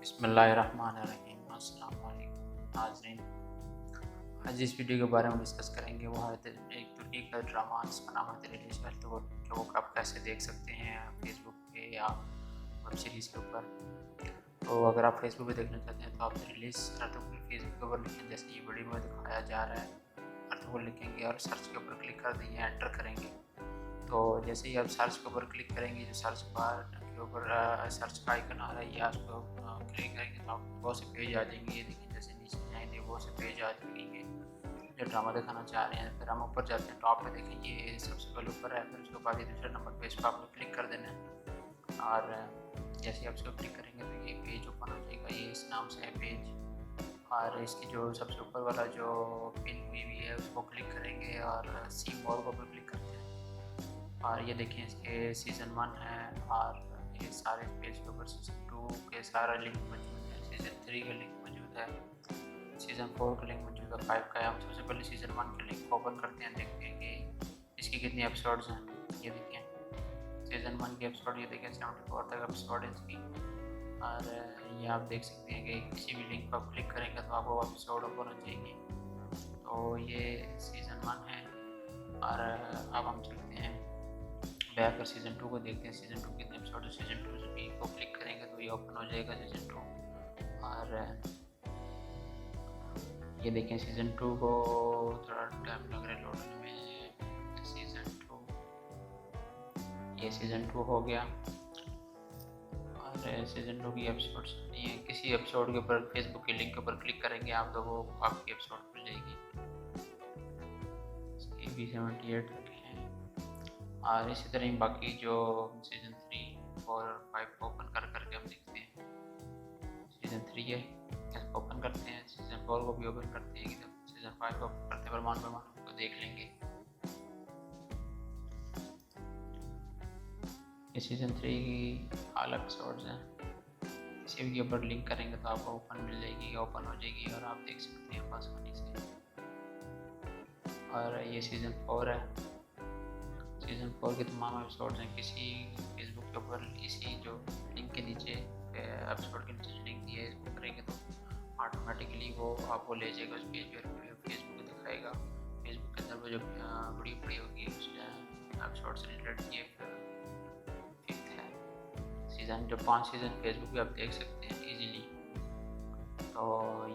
बिस्मिल्लाहिर्रहमानिर्रहीम। अस्सलाम वालेकुम नाज़रीन। आज जिस वीडियो के बारे में डिस्कस करेंगे वो है एक तुर्की का ड्रामा जिसका नाम है तेरे लिए शहर, तो वो आप कैसे देख सकते हैं फेसबुक पे या वेब सीरीज़ के ऊपर। तो अगर आप फेसबुक पे देखना चाहते हैं तो आप रिलीज अर्तुगरुल फेसबुक के ऊपर लिखें, जैसे ये वीडियो में दिखाया जा रहा है। अर्तुगरुल लिखेंगे और सर्च के ऊपर क्लिक कर देंगे, एंटर करेंगे। तो जैसे ही आप सर्च के ऊपर क्लिक करेंगे, जो सर्च बार के ऊपर सर्च का आइकन आ रहा है या उसको क्लिक करेंगे तो आपको बहुत से पेज आ जाएंगे। ये देखिए, जैसे नीचे जाएंगे बहुत से पेज आ जाएंगे जो ड्रामा दिखाना चाह रहे हैं। फिर हम ऊपर जाते हैं, टॉप पे देखें ये सबसे पहले ऊपर है, फिर उसके बाद ये दूसरे नंबर पे इस पर आपको क्लिक कर देना है। और जैसे ही आप इसको क्लिक करेंगे तो ये पेज ओपन हो जाएगा। ये इस नाम से है पेज, और इसकी जो सबसे ऊपर वाला जो पिन हुई हुई है उसको क्लिक करेंगे और सी मोर को क्लिक करते हैं। और ये देखिए इसके सीज़न 1 है और ये सारे पेज के ऊपर सीज़न 2 के सारा लिंक मौजूद है, सीज़न 3 का लिंक मौजूद है, सीज़न 4 का लिंक मौजूद है, 5 का है। हम सबसे पहले सीज़न 1 के लिंक को ओपन करते हैं, देखते हैं कि इसकी कितनी एपिसोड्स हैं। ये देखिए सीज़न 1 के एपिसोड, ये देखिए 74 तक एपिसोड है इसकी। और ये आप देख सकते हैं कि किसी भी लिंक पर आप क्लिक करेंगे तो आपको एपिसोड ओपन हो जाएगी। तो ये सीज़न 1 है। और अब हम चलते हैं बैक और सीज़न 2 को देखते हैं। सीज़न 2 कितने एपिसोड है। सीज़न 2 से भी को क्लिक करेंगे तो ये ओपन हो जाएगा सीज़न 2। और ये देखें सीज़न 2 को थोड़ा टाइम लग रहा है लोड होने में। सीज़न 2, ये सीज़न 2 हो गया। और सीज़न 2 की एपिसोड्स नहीं है। किसी एपिसोड के ऊपर फेसबुक के लिंक के ऊपर क्लिक करेंगे आप तो वो आपकी एपिसोड खुल जाएगी। इसकी भी 78 तक है। और इसी तरह ही बाकी जो सीज़न 3, 4 और 5 को ओपन करके हम देखते हैं। सीज़न 3 है, इसको ओपन करते हैं। सीज़न 4 को भी ओपन करते हैं। सीज़न 5 को ओपन करते हैं, परमान को देख लेंगे। ये सीज़न 3 की ऑल एपिसोड्स हैं। किसी भी के ऊपर लिंक करेंगे तो आपको ओपन मिल जाएगी, ओपन हो जाएगी और आप देख सकते हैं आसानी से। और ये सीज़न 4 है। सीज़न 4 के तमाम एपिसोड्स हैं। किसी फेसबुक के ऊपर इसी जो लिंक के नीचे एपिसोड के नीचे लिंक दिया है इसको करेंगे तो ऑटोमेटिकली वो आपको ले जाएगा उस पेज पर। फेसबुक दिखाएगा। फेसबुक के अंदर वो जो वीडियो पड़ी होगी उस एपिसोड से रिलेटेड। ये 5th है सीज़न। जो 5 सीज़न फेसबुक पे आप देख सकते हैं ईजीली। तो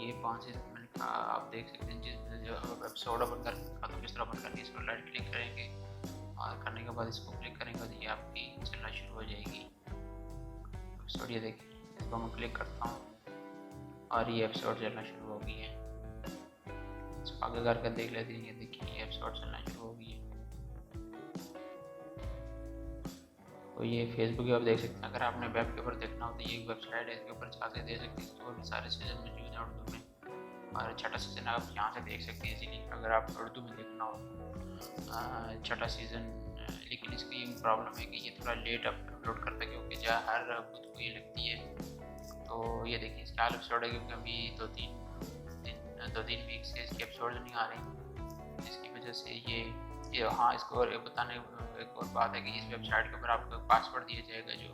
ये 5 सीज़न मैंने कहा आप देख सकते हैं। जिस जो एपिसोड ओपन करके तो किस तरह ओपन करके इसको राइट क्लिक करेंगे और करने के बाद इसको क्लिक करेंगे तो ये आपकी चलना शुरू हो जाएगी एपिसोड। ये देखिए, इसको मैं क्लिक करता हूँ और ये एपिसोड चलना शुरू हो गई है। इसको आगे करके देख लेते हैं। ये देखिए ये एपिसोड चलना शुरू हो गई है। तो ये फेसबुक पे आप देख सकते हैं। अगर आपने वेब के ऊपर देखना हो तो ये वेबसाइट है, इसके ऊपर जाके दे सकते हैं। इसके सारे सीज़न मौजूद हैं उर्दू में। और छठा सीज़न आप यहाँ से देख सकते हैं इजीली अगर आप उर्दू में देखना हो छठा सीज़न। लेकिन इसकी प्रॉब्लम है कि ये थोड़ा लेट अपलोड करता है क्योंकि जहाँ हर बुध को ये लगती है। तो ये देखिए इसके हाल एपिसोड है क्योंकि अभी 2-3 वीक से इसकी एपिसोड नहीं आ रही, जिसकी वजह से ये हाँ। इसको और बताने एक और बात है कि इस वेबसाइट के ऊपर आपको एक पासवर्ड दिया जाएगा जो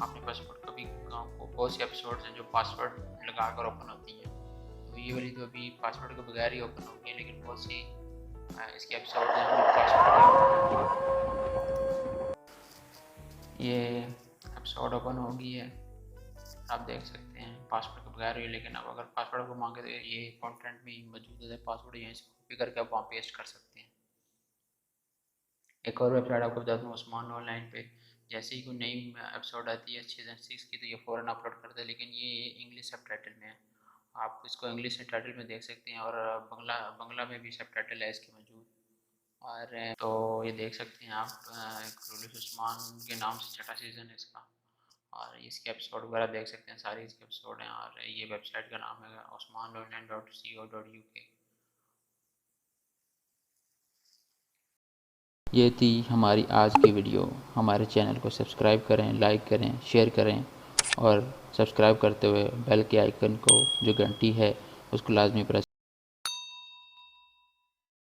अपने पासवर्ड कभी बहुत से एपिसोड हैं जो पासवर्ड लगा कर ओपन होती हैं। तो ये वाली तो अभी पासवर्ड के बगैर ही ओपन होगी है, लेकिन बहुत सी इसके एपिसोड ये एपिसोड ओपन हो गई है। आप देख सकते हैं पासवर्ड के बगैर ही। लेकिन अब अगर पासवर्ड को मांगे तो ये कंटेंट में मौजूद है पासवर्ड, यहीं से कॉपी करके आप वहाँ पेस्ट कर सकते हैं। एक और वेबसाइट आपको बता दूँ, उस्मान ऑनलाइन पे जैसे ही कोई नई एपिसोड आती है सीज़न 6 की तो ये फ़ौरन अपलोड करते हैं। लेकिन ये इंग्लिश सब टाइटल में है, आप इसको इंग्लिश सब टाइटल में देख सकते हैं। और बंगला में भी सब टाइटल है इसके मौजूद। और तो ये देख सकते हैं आप एक उस्मान के नाम से छठा सीज़न है इसका। और इसके एपिसोड वगैरह देख सकते हैं, सारे इसके एपिसोड हैं। और ये वेबसाइट का नाम है osmanonline.co.uk। ये थी हमारी आज की वीडियो। हमारे चैनल को सब्सक्राइब करें, लाइक करें, शेयर करें और सब्सक्राइब करते हुए बेल के आइकन को जो घंटी है उसको लाजमी प्रेस